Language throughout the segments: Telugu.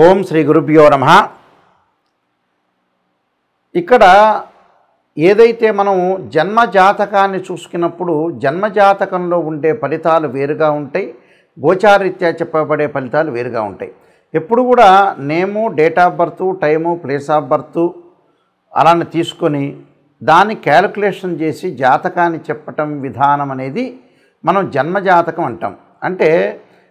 ఓం శ్రీ గురుభ్యో నమః. ఇక్కడ ఏదైతే మనం జన్మజాతకాన్ని చూసుకున్నప్పుడు జన్మజాతకంలో ఉండే ఫలితాలు వేరుగా ఉంటాయి, గోచారరీత్యా చెప్పబడే ఫలితాలు వేరుగా ఉంటాయి. ఎప్పుడు కూడా name, date of birth, time, place of birth అలానే తీసుకొని దాన్ని క్యాలిక్యులేషన్ చేసి జాతకాన్ని చెప్పటం విధానం అనేది మనం జన్మజాతకం అంటాం. అంటే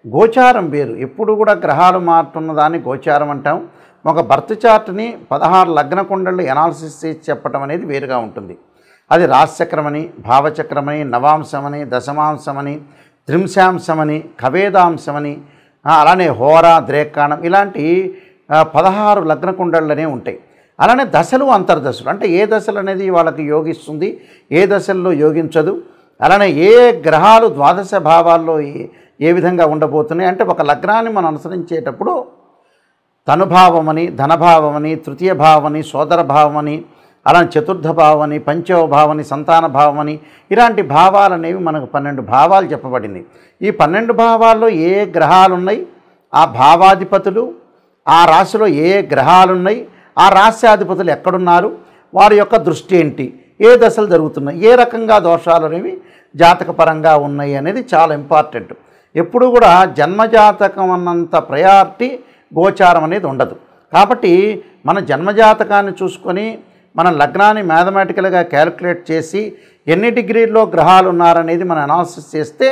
గోచారం వేరు. ఎప్పుడు కూడా గ్రహాలు మారుతున్న దాన్ని గోచారం అంటాం. ఒక బర్త్ చార్ట్ని 16 లగ్న కుండళ్ళు ఎనాలిసిస్ చేసి చెప్పటం అనేది వేరుగా ఉంటుంది. అది రాశిచక్రమని, భావచక్రమని, నవాంశమని, దశమాంశమని, త్రింశాంశమని, కవేదాంశమని, అలానే హోరా, ద్రేకాణం ఇలాంటి 16 లగ్న కుండళ్ళనే ఉంటాయి. అలానే దశలు, అంతర్దశలు అంటే ఏ దశలు అనేది వాళ్ళకి యోగిస్తుంది, ఏ దశల్లో యోగించదు, అలానే ఏ గ్రహాలు ద్వాదశ భావాల్లో ఏ విధంగా ఉండబోతున్నాయి. అంటే ఒక లగ్నాన్ని మనం అనుసరించేటప్పుడు తనుభావమని, ధనభావమని, తృతీయ భావమని, సోదర భావమని, అలానే చతుర్థ భావమని, పంచమ భావమని, సంతాన భావమని ఇలాంటి భావాలు అనేవి మనకు 12 భావాలు చెప్పబడింది. ఈ 12 భావాల్లో ఏ గ్రహాలు ఉన్నాయి, ఆ భావాధిపతులు, ఆ రాశిలో ఏ గ్రహాలు ఉన్నాయి, ఆ రాశ్యాధిపతులు ఎక్కడున్నారు, వారి యొక్క దృష్టి ఏంటి, ఏ దశలు జరుగుతున్నాయి, ఏ రకంగా దోషాలు అనేవి జాతకపరంగా ఉన్నాయి అనేది చాలా ఇంపార్టెంట్. ఎప్పుడు కూడా జన్మజాతకం అన్నంత ప్రయారిటీ గోచారం అనేది ఉండదు. కాబట్టి మన జన్మజాతకాన్ని చూసుకొని మన లగ్నాన్ని మ్యాథమెటికల్గా క్యాలిక్యులేట్ చేసి ఎన్ని డిగ్రీల్లో గ్రహాలు ఉన్నారనేది మనం అనాలిసిస్ చేస్తే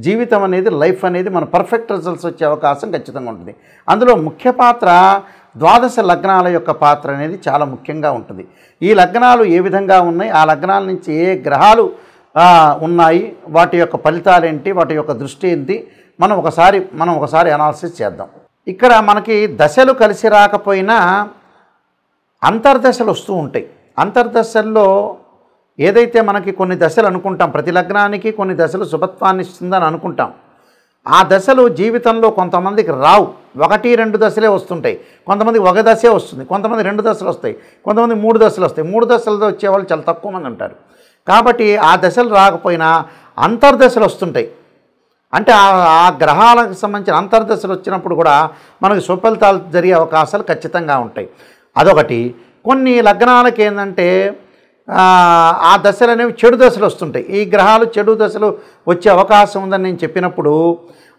జీవితం అనేది, లైఫ్ అనేది మన పర్ఫెక్ట్ రిజల్ట్స్ వచ్చే అవకాశం ఖచ్చితంగా ఉంటుంది. అందులో ముఖ్య పాత్ర ద్వాదశ లగ్నాల యొక్క పాత్ర అనేది చాలా ముఖ్యంగా ఉంటుంది. ఈ లగ్నాలు ఏ విధంగా ఉన్నాయి, ఆ లగ్నాల నుంచి ఏ గ్రహాలు ఉన్నాయి, వాటి యొక్క ఫలితాలు ఏంటి, వాటి యొక్క దృష్టి ఏంటి, మనం ఒకసారి అనాలిసిస్ చేద్దాం. ఇక్కడ మనకి దశలు కలిసి రాకపోయినా అంతర్దశలు వస్తూ ఉంటాయి. అంతర్దశల్లో ఏదైతే మనకి కొన్ని దశలు అనుకుంటాం, ప్రతి లగ్నానికి కొన్ని దశలు శుభత్వాన్ని ఇస్తుందని అనుకుంటాం. ఆ దశలు జీవితంలో కొంతమందికి రావు, 1-2 దశలే వస్తుంటాయి. కొంతమందికి ఒక దశే వస్తుంది, కొంతమంది 2 దశలు వస్తాయి, కొంతమంది 3 దశలు వస్తాయి. 3 దశలతో వచ్చేవాళ్ళు చాలా తక్కువ మంది ఉంటారు. కాబట్టి ఆ దశలు రాకపోయినా అంతర్దశలు వస్తుంటాయి. అంటే ఆ గ్రహాలకు సంబంధించిన అంతర్దశలు వచ్చినప్పుడు కూడా మనకు సుఫలితాలు జరిగే అవకాశాలు ఖచ్చితంగా ఉంటాయి. అదొకటి. కొన్ని లగ్నాలకి ఏంటంటే ఆ దశలు అనేవి చెడు దశలు వస్తుంటాయి. ఈ గ్రహాలు చెడు దశలు వచ్చే అవకాశం ఉందని నేను చెప్పినప్పుడు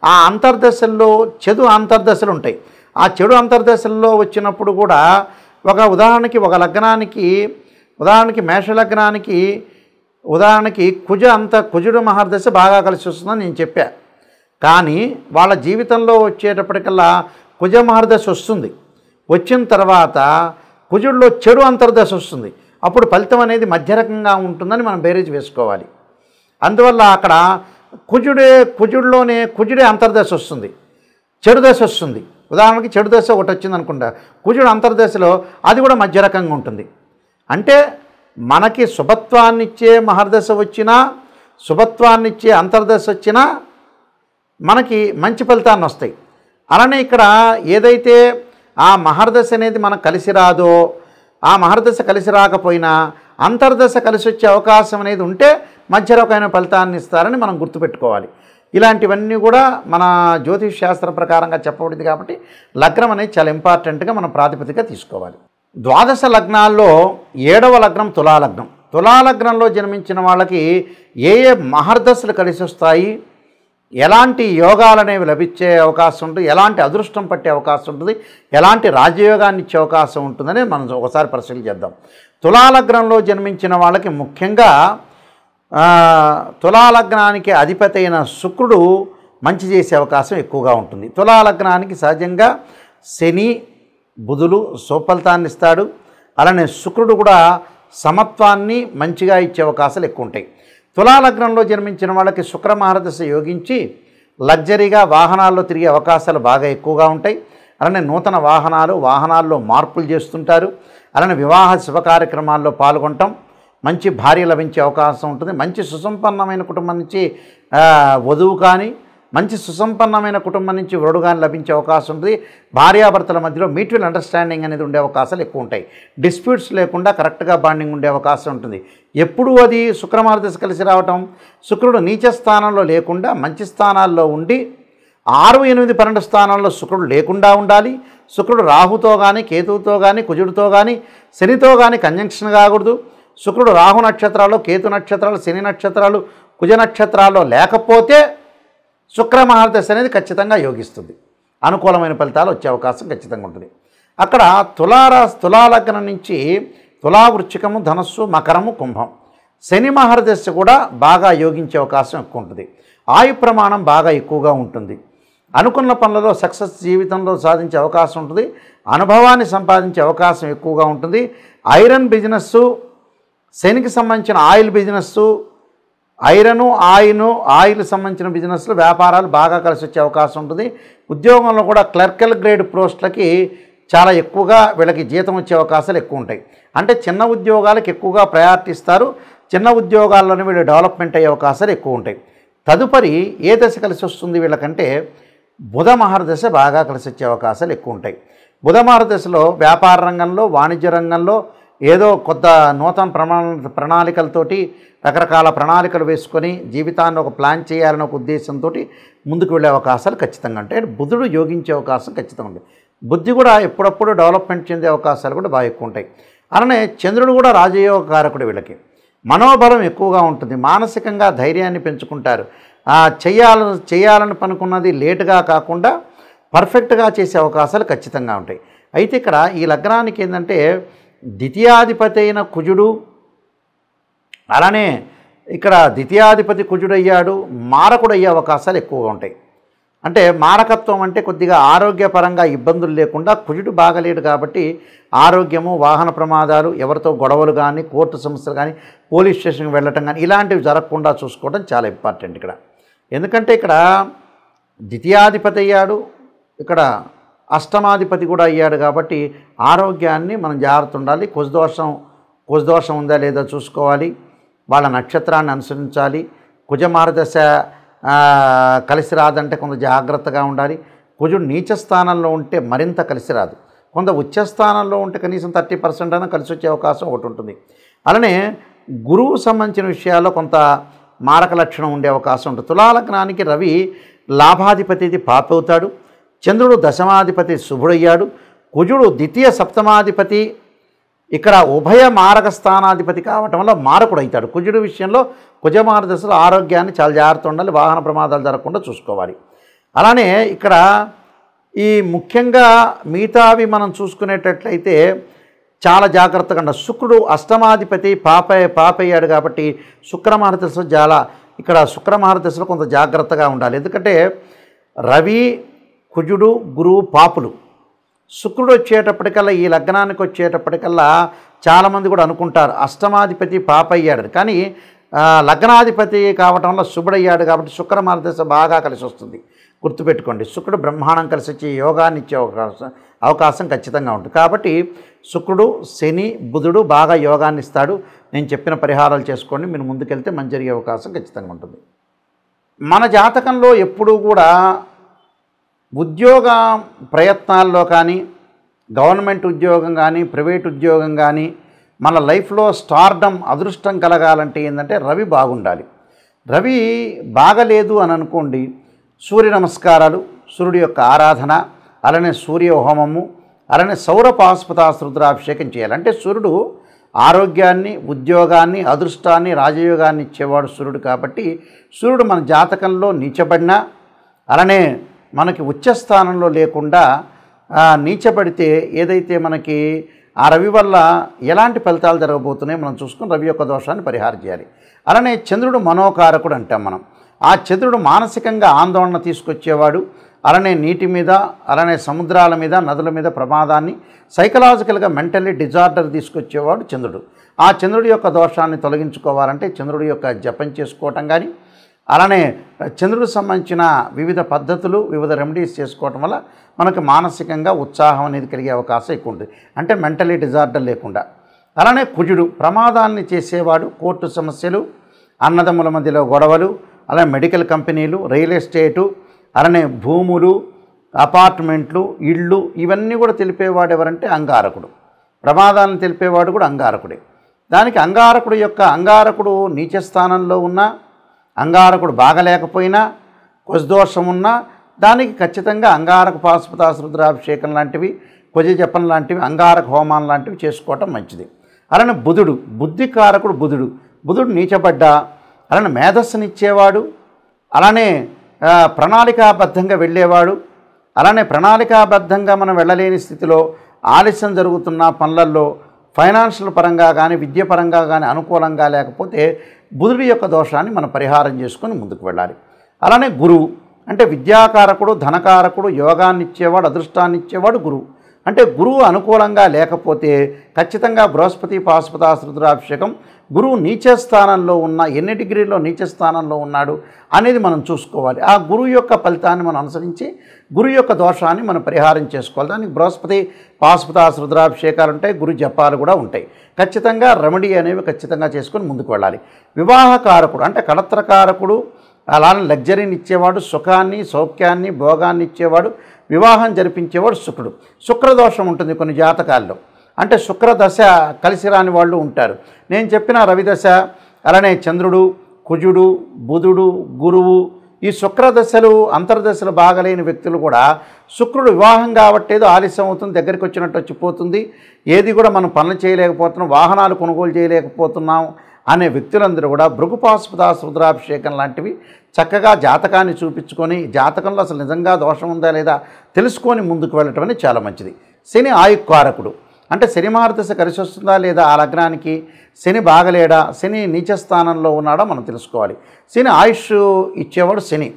ఆ అంతర్దశల్లో చెడు అంతర్దశలు ఉంటాయి. ఆ చెడు అంతర్దశల్లో వచ్చినప్పుడు కూడా ఉదాహరణకి ఒక లగ్నానికి, ఉదాహరణకి మేషలగ్నానికి ఉదాహరణకి కుజుడు మహర్దశ బాగా కలిసి వస్తుందని నేను చెప్పా. కానీ వాళ్ళ జీవితంలో వచ్చేటప్పటికల్లా కుజ మహర్దశ వస్తుంది. వచ్చిన తర్వాత కుజుడిలో చెడు అంతర్దశ వస్తుంది. అప్పుడు ఫలితం అనేది మధ్య రకంగా ఉంటుందని మనం బేరీజ్ వేసుకోవాలి. అందువల్ల అక్కడ కుజుడే అంతర్దశ వస్తుంది, చెడు దశ వస్తుంది. ఉదాహరణకి చెడు దశ ఒకటి వచ్చింది అనుకుంటా, కుజుడు అంతర్దశలో అది కూడా మధ్య రకంగా ఉంటుంది. అంటే మనకి శుభత్వాన్నిచ్చే మహర్దశ వచ్చినా, శుభత్వాన్నిచ్చే అంతర్దశ వచ్చినా మనకి మంచి ఫలితాన్ని వస్తాయి. అలానే ఇక్కడ ఏదైతే ఆ మహర్దశ అనేది మనకు కలిసి రాదో, ఆ మహర్దశ కలిసి రాకపోయినా అంతర్దశ కలిసి వచ్చే అవకాశం అనేది ఉంటే మధ్య రకమైన ఫలితాన్ని ఇస్తారని మనం గుర్తుపెట్టుకోవాలి. ఇలాంటివన్నీ కూడా మన జ్యోతిష్ శాస్త్ర ప్రకారంగా చెప్పబడింది. కాబట్టి లగ్నం అనేది చాలా ఇంపార్టెంట్గా మనం ప్రాతిపదికగా తీసుకోవాలి. ద్వాదశ లగ్నాల్లో 7వ లగ్నం తులాలగ్నం. తులాలగ్నంలో జన్మించిన వాళ్ళకి ఏ మహర్దశలు కలిసి వస్తాయి, ఎలాంటి యోగాలు అనేవి లభించే అవకాశం ఉంటుంది, ఎలాంటి అదృష్టం పట్టే అవకాశం ఉంటుంది, ఎలాంటి రాజయోగాన్ని ఇచ్చే అవకాశం ఉంటుందని మనం ఒకసారి పరిశీలన చేద్దాం. తులాలగ్నంలో జన్మించిన వాళ్ళకి ముఖ్యంగా తులాలగ్నానికి అధిపతి అయిన శుక్రుడు మంచి చేసే అవకాశం ఎక్కువగా ఉంటుంది. తులాలగ్నానికి సహజంగా శని, బుధులు సుఫలితాన్ని ఇస్తాడు. అలానే శుక్రుడు కూడా సమత్వాన్ని మంచిగా ఇచ్చే అవకాశాలు ఎక్కువ ఉంటాయి. తులాలగ్నంలో జన్మించిన వాళ్ళకి శుక్ర మహర్దశ యోగించి లగ్జరీగా వాహనాల్లో తిరిగే అవకాశాలు బాగా ఎక్కువగా ఉంటాయి. అలానే నూతన వాహనాల్లో మార్పులు చేస్తుంటారు. అలానే వివాహ శుభ కార్యక్రమాల్లో పాల్గొనటం, మంచి భార్య లభించే అవకాశం ఉంటుంది. మంచి సుసంపన్నమైన కుటుంబం నుంచి వధువు కానీ, మంచి సుసంపన్నమైన కుటుంబం నుంచి వరుడు కానీ లభించే అవకాశం ఉంటుంది. భార్యాభర్తల మధ్యలో మ్యూచువల్ అండర్స్టాండింగ్ అనేది ఉండే అవకాశాలు ఎక్కువ ఉంటాయి. డిస్ప్యూట్స్ లేకుండా కరెక్ట్గా బాండింగ్ ఉండే అవకాశం ఉంటుంది. ఎప్పుడు అది శుక్రమహర్దశ కలిసి రావటం, శుక్రుడు నీచ స్థానంలో లేకుండా మంచి స్థానాల్లో ఉండి 6, 8, 12 స్థానాల్లో శుక్రుడు లేకుండా ఉండాలి. శుక్రుడు రాహుతో కానీ కేతువుతో కానీ కుజుడితో కానీ శనితో కానీ కంజంక్షన్ కాకూడదు. శుక్రుడు రాహు నక్షత్రాలు, కేతు నక్షత్రాలు, శని నక్షత్రాలు, కుజ నక్షత్రాల్లో లేకపోతే శుక్ర మహర్దశ అనేది ఖచ్చితంగా యోగిస్తుంది. అనుకూలమైన ఫలితాలు వచ్చే అవకాశం ఖచ్చితంగా ఉంటుంది. అక్కడ తులాలగ్నం నుంచి తులా, వృశ్చికము, ధనస్సు, మకరము, కుంభం శని మహర్దశ కూడా బాగా యోగించే అవకాశం ఎక్కువ ఉంటుంది. ఆయు ప్రమాణం బాగా ఎక్కువగా ఉంటుంది. అనుకున్న పనులలో సక్సెస్ జీవితంలో సాధించే అవకాశం ఉంటుంది. అనుభవాన్ని సంపాదించే అవకాశం ఎక్కువగా ఉంటుంది. ఐరన్ బిజినెస్సు, శనికి సంబంధించిన ఆయిల్ బిజినెస్సు, ఆయిల్ సంబంధించిన బిజినెస్లు, వ్యాపారాలు బాగా కలిసి వచ్చే అవకాశం ఉంటుంది. ఉద్యోగంలో కూడా క్లర్కల్ గ్రేడ్ పోస్టులకి చాలా ఎక్కువగా వీళ్ళకి జీతం వచ్చే అవకాశాలు ఎక్కువ ఉంటాయి. అంటే చిన్న ఉద్యోగాలకు ఎక్కువగా ప్రయారిటీ ఇస్తారు. చిన్న ఉద్యోగాల్లోనే వీళ్ళు డెవలప్మెంట్ అయ్యే అవకాశాలు ఎక్కువ ఉంటాయి. తదుపరి ఏ దశ కలిసి వస్తుంది వీళ్ళకంటే బుధ మహర్దశ బాగా కలిసి వచ్చే అవకాశాలు ఎక్కువ ఉంటాయి. బుధ మహర్దశలో వ్యాపార రంగంలో, వాణిజ్య రంగంలో ఏదో కొత్త నూతన ప్రణాళికలతోటి రకరకాల ప్రణాళికలు వేసుకొని జీవితాన్ని ఒక ప్లాన్ చేయాలనే ఒక ఉద్దేశంతో ముందుకు వెళ్ళే అవకాశాలు ఖచ్చితంగా ఉంటాయి. బుధుడు యోగించే అవకాశం ఖచ్చితంగా ఉంది. బుద్ధి కూడా ఎప్పుడప్పుడు డెవలప్మెంట్ చెందే అవకాశాలు కూడా బాగా ఎక్కువ ఉంటాయి. అలానే చంద్రుడు కూడా రాజయోగ కారకుడు. వీళ్ళకి మనోబలం ఎక్కువగా ఉంటుంది. మానసికంగా ధైర్యాన్ని పెంచుకుంటారు. చేయాలని పనుకున్నది లేటుగా కాకుండా పర్ఫెక్ట్గా చేసే అవకాశాలు ఖచ్చితంగా ఉంటాయి. అయితే ఇక్కడ ఈ లగ్నానికి ఏంటంటే ద్వితీయాధిపతి అయిన కుజుడు, అలానే ఇక్కడ ద్వితీయాధిపతి కుజుడు అయ్యాడు, మారకుడు అయ్యే అవకాశాలు ఎక్కువగా ఉంటాయి. అంటే మారకత్వం అంటే కొద్దిగా ఆరోగ్యపరంగా ఇబ్బందులు లేకుండా కుజుడు బాగలేడు కాబట్టి ఆరోగ్యము, వాహన ప్రమాదాలు, ఎవరితో గొడవలు కానీ, కోర్టు సమస్యలు కానీ, పోలీస్ స్టేషన్కి వెళ్ళటం కానీ ఇలాంటివి జరగకుండా చూసుకోవడం చాలా ఇంపార్టెంట్ ఇక్కడ. ఎందుకంటే ఇక్కడ ద్వితీయాధిపతి అయ్యాడు, ఇక్కడ అష్టమాధిపతి కూడా అయ్యాడు కాబట్టి ఆరోగ్యాన్ని మనం జాగ్రత్త ఉండాలి. కుజదోషం ఉందా లేదా చూసుకోవాలి. వాళ్ళ నక్షత్రాన్ని అనుసరించాలి. కుజ మహర్దశ కలిసి రాదంటే కొంత జాగ్రత్తగా ఉండాలి. కుజుడు నీచ స్థానంలో ఉంటే మరింత కలిసి రాదు. కొంత ఉచ్చ స్థానంలో ఉంటే కనీసం 30% అయినా కలిసి వచ్చే అవకాశం ఒకటి ఉంటుంది. అలానే గురువు సంబంధించిన విషయాల్లో కొంత మారక లక్షణం ఉండే అవకాశం ఉంటుంది. తులాలగ్నానికి రవి లాభాధిపతి పాపవుతాడు. చంద్రుడు దశమాధిపతి శుభుడయ్యాడు. కుజుడు ద్వితీయ సప్తమాధిపతి, ఇక్కడ ఉభయ మారక స్థానాధిపతి కావటం వల్ల మారకుడు అవుతాడు. కుజుడు విషయంలో కుజమారదశలో ఆరోగ్యాన్ని చాలా జాగ్రత్త ఉండాలి. వాహన ప్రమాదాలు జరగకుండా చూసుకోవాలి. అలానే ఇక్కడ ఈ ముఖ్యంగా మిగతావి మనం చూసుకునేటట్లయితే చాలా జాగ్రత్తగా ఉండాలి. శుక్రుడు అష్టమాధిపతి పాపయ్యాడు కాబట్టి శుక్రమహర్దశలో ఇక్కడ శుక్రమహర్దశలో కొంత జాగ్రత్తగా ఉండాలి. ఎందుకంటే రవి, కుజుడు, గురువు పాపులు. శుక్రుడు వచ్చేటప్పటికల్లా, ఈ లగ్నానికి వచ్చేటప్పటికల్లా చాలామంది కూడా అనుకుంటారు అష్టమాధిపతి పాపయ్యాడు, కానీ లగ్నాధిపతి కావటం వల్ల శుభుడయ్యాడు కాబట్టి శుక్రమహర్దశ బాగా కలిసి వస్తుంది. గుర్తుపెట్టుకోండి, శుక్రుడు బ్రహ్మాండం కలిసి వచ్చి యోగాన్ని ఇచ్చే అవకాశం ఖచ్చితంగా ఉంటుంది. కాబట్టి శుక్రుడు, శని, బుధుడు బాగా యోగాన్ని ఇస్తాడు. నేను చెప్పిన పరిహారాలు చేసుకోండి, మీరు ముందుకెళ్తే మంచి జరిగే అవకాశం ఖచ్చితంగా ఉంటుంది. మన జాతకంలో ఎప్పుడూ కూడా ఉద్యోగ ప్రయత్నాల్లో కానీ, గవర్నమెంట్ ఉద్యోగం కానీ, ప్రైవేట్ ఉద్యోగం కానీ, మన లైఫ్లో స్టార్డమ్, అదృష్టం కలగాలంటే ఏంటంటే రవి బాగుండాలి. రవి బాగలేదు అని అనుకోండి, సూర్య నమస్కారాలు, సూర్యుడి యొక్క ఆరాధన, అలానే సూర్య హోమము, అలానే సౌరపాశుపతాస్త్ర రుద్రాభిషేకం చేయాలి. అంటే సూర్యుడు ఆరోగ్యాన్ని, ఉద్యోగాన్ని, అదృష్టాన్ని, రాజయోగాన్ని ఇచ్చేవాడు సూర్యుడు. కాబట్టి సూర్యుడు మన జాతకంలో నీచబడినా, అలానే మనకి ఉచ్చస్థానంలో లేకుండా నీచబడితే ఏదైతే మనకి ఆ రవి వల్ల ఎలాంటి ఫలితాలు జరగబోతున్నాయో మనం చూసుకుని రవి యొక్క దోషాన్ని పరిహారం చేయాలి. అలానే చంద్రుడు మనోకారకుడు అంటాం మనం. ఆ చంద్రుడు మానసికంగా ఆందోళన తీసుకొచ్చేవాడు. అలానే నీటి మీద, అలానే సముద్రాల మీద, నదుల మీద ప్రమాదాన్ని, సైకలాజికల్గా మెంటల్లీ డిజార్డర్ తీసుకొచ్చేవాడు చంద్రుడు. ఆ చంద్రుడి యొక్క దోషాన్ని తొలగించుకోవాలంటే చంద్రుడి యొక్క జపం చేసుకోవటం కానీ, అలానే చంద్రుడికి సంబంధించిన వివిధ పద్ధతులు, వివిధ రెమెడీస్ చేసుకోవటం వల్ల మనకు మానసికంగా ఉత్సాహం అనేది కలిగే అవకాశం ఎక్కువ ఉంటుంది. అంటే మెంటలీ డిజార్డర్ లేకుండా. అలానే కుజుడు ప్రమాదాన్ని చేసేవాడు. కోర్టు సమస్యలు, అన్నదమ్ముల మధ్యలో గొడవలు, అలానే మెడికల్ కంపెనీలు, రియల్ ఎస్టేటు, అలానే భూములు, అపార్ట్మెంట్లు, ఇళ్ళు, ఇవన్నీ కూడా తెలిపేవాడు ఎవరంటే అంగారకుడు. ప్రమాదాలను తెలిపేవాడు కూడా అంగారకుడే. దానికి అంగారకుడు నీచ స్థానంలో ఉన్న, అంగారకుడు బాగలేకపోయినా, కుజదోషం ఉన్నా దానికి ఖచ్చితంగా అంగారక పాశుపతాస రుద్రాభిషేకం లాంటివి, కుజ జపం లాంటివి, అంగారక హోమాలు లాంటివి చేసుకోవటం మంచిది. అలానే బుధుడు, బుద్ధికారకుడు బుధుడు. బుధుడు నీచబడ్డా అలానే మేధస్సునిచ్చేవాడు, అలానే ప్రణాళికాబద్ధంగా వెళ్ళేవాడు, అలానే ప్రణాళికాబద్ధంగా మనం వెళ్ళలేని స్థితిలో ఆలస్యం జరుగుతున్న పనులలో ఫైనాన్షియల్ పరంగా కానీ విద్య పరంగా కానీ అనుకూలంగా లేకపోతే బుధుడి యొక్క దోషాన్ని మనం పరిహారం చేసుకొని ముందుకు వెళ్ళాలి. అలానే గురువు అంటే విద్యాకారకుడు, ధనకారకుడు, యోగాన్ని ఇచ్చేవాడు, అదృష్టాన్ని ఇచ్చేవాడు గురువు. అంటే గురువు అనుకూలంగా లేకపోతే ఖచ్చితంగా బృహస్పతి పాశుపతాస రుద్రాభిషేకం. గురువు నీచ స్థానంలో ఉన్న ఎన్ని డిగ్రీల్లో నీచ స్థానంలో ఉన్నాడు అనేది మనం చూసుకోవాలి. ఆ గురువు యొక్క ఫలితాన్ని మనం అనుసరించి గురువు యొక్క దోషాన్ని మనం పరిహారం చేసుకోవాలి. దానికి బృహస్పతి పాశుపతాస రుద్రాభిషేకాలు ఉంటాయి, గురు జపాలు కూడా ఉంటాయి. ఖచ్చితంగా రెమెడీ అనేవి ఖచ్చితంగా చేసుకొని ముందుకు వెళ్ళాలి. వివాహకారకుడు అంటే కళత్రకారకుడు, అలానే లగ్జరీని ఇచ్చేవాడు, సుఖాన్ని సౌఖ్యాన్ని భోగాన్ని ఇచ్చేవాడు, వివాహం జరిపించేవాడు శుక్రుడు. శుక్రదోషం ఉంటుంది కొన్ని జాతకాల్లో. అంటే శుక్రదశ కలిసి రాని వాళ్ళు ఉంటారు. నేను చెప్పిన రవిదశ, అలానే చంద్రుడు, కుజుడు, బుధుడు, గురువు, ఈ శుక్రదశలు అంతర్దశలు బాగలేని వ్యక్తులు కూడా శుక్రుడు వివాహం కాబట్టేదో ఆలస్యం అవుతుంది, దగ్గరికి వచ్చినట్టు వచ్చిపోతుంది, ఏది కూడా మనం పనులు చేయలేకపోతున్నాం, వాహనాలు కొనుగోలు చేయలేకపోతున్నాం అనే వ్యక్తులందరూ కూడా భృగు పాశుపతాస రుద్రాభిషేకం లాంటివి చక్కగా జాతకాన్ని చూపించుకొని జాతకంలో అసలు నిజంగా దోషం ఉందా లేదా తెలుసుకొని ముందుకు వెళ్ళటం అనేది చాలా మంచిది. శని ఆయుక్కారకుడు అంటే శని మహర్దశ కలిసి వస్తుందా లేదా, ఆ లగ్నానికి శని బాగలేడా, శని నీచ స్థానంలో ఉన్నాడా మనం తెలుసుకోవాలి. శని ఆయుష్ ఇచ్చేవాడు శని.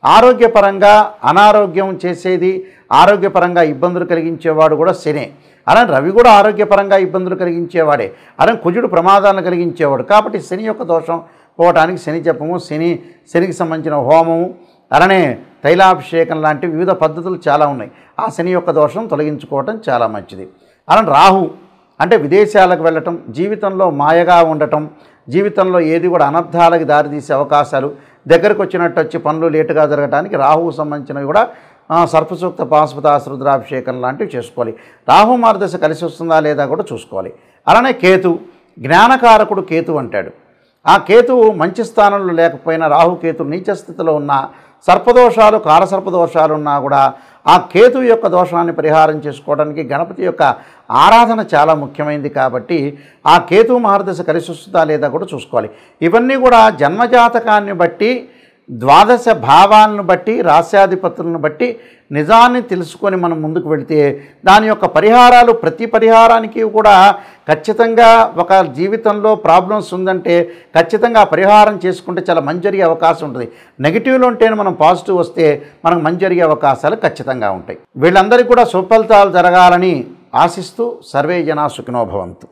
ఆరోగ్యపరంగా అనారోగ్యం చేసేది, ఆరోగ్యపరంగా ఇబ్బందులు కలిగించేవాడు కూడా శనే. అలానే రవి కూడా ఆరోగ్యపరంగా ఇబ్బందులు కలిగించేవాడే. అలానే కుజుడు ప్రమాదాలను కలిగించేవాడు. కాబట్టి శని యొక్క దోషం పోవటానికి శని జపము, శనికి సంబంధించిన హోమము, అలానే తైలాభిషేకం లాంటి వివిధ పద్ధతులు చాలా ఉన్నాయి. ఆ శని యొక్క దోషం తొలగించుకోవటం చాలా మంచిది. అలానే రాహు అంటే విదేశాలకు వెళ్ళటం, జీవితంలో మాయగా ఉండటం, జీవితంలో ఏది కూడా అనర్థాలకు దారితీసే అవకాశాలు, దగ్గరకు వచ్చినట్టు వచ్చి పనులు లేటుగా జరగడానికి రాహువు సంబంధించినవి కూడా సర్పసూక్త పాశుపతాస రుద్రాభిషేకం లాంటివి చేసుకోవాలి. రాహు మార్గదశ కలిసి వస్తుందా లేదా కూడా చూసుకోవాలి. అలానే కేతు, జ్ఞానకారకుడు కేతు అంటాడు. ఆ కేతువు మంచి స్థానంలో లేకపోయినా, రాహుకేతు నీచ స్థితిలో ఉన్న సర్పదోషాలు, కాలసర్పదోషాలు ఉన్నా కూడా ఆ కేతు యొక్క దోషాన్ని పరిహారం చేసుకోవడానికి గణపతి యొక్క ఆరాధన చాలా ముఖ్యమైనది. కాబట్టి ఆ కేతు మహర్దశ కలిసి వస్తుందా లేదా కూడా చూసుకోవాలి. ఇవన్నీ కూడా జన్మజాతకాన్ని బట్టి, ద్వాదశ భావాలను బట్టి, రాశ్యాధిపతులను బట్టి నిజాన్ని తెలుసుకొని మనం ముందుకు వెళితే దాని యొక్క పరిహారాలు, ప్రతి పరిహారానికి కూడా ఖచ్చితంగా ఒక జీవితంలో ప్రాబ్లమ్స్ ఉందంటే ఖచ్చితంగా పరిహారం చేసుకుంటే చాలా మంచి జరిగే అవకాశం ఉంటుంది. నెగిటివ్లో ఉంటేనే మనం పాజిటివ్ వస్తే మనకు మంచి జరిగే అవకాశాలు ఖచ్చితంగా ఉంటాయి. వీళ్ళందరికీ కూడా సుఫలితాలు జరగాలని ఆశిస్తూ సర్వే జనా సుఖినో భవంతు.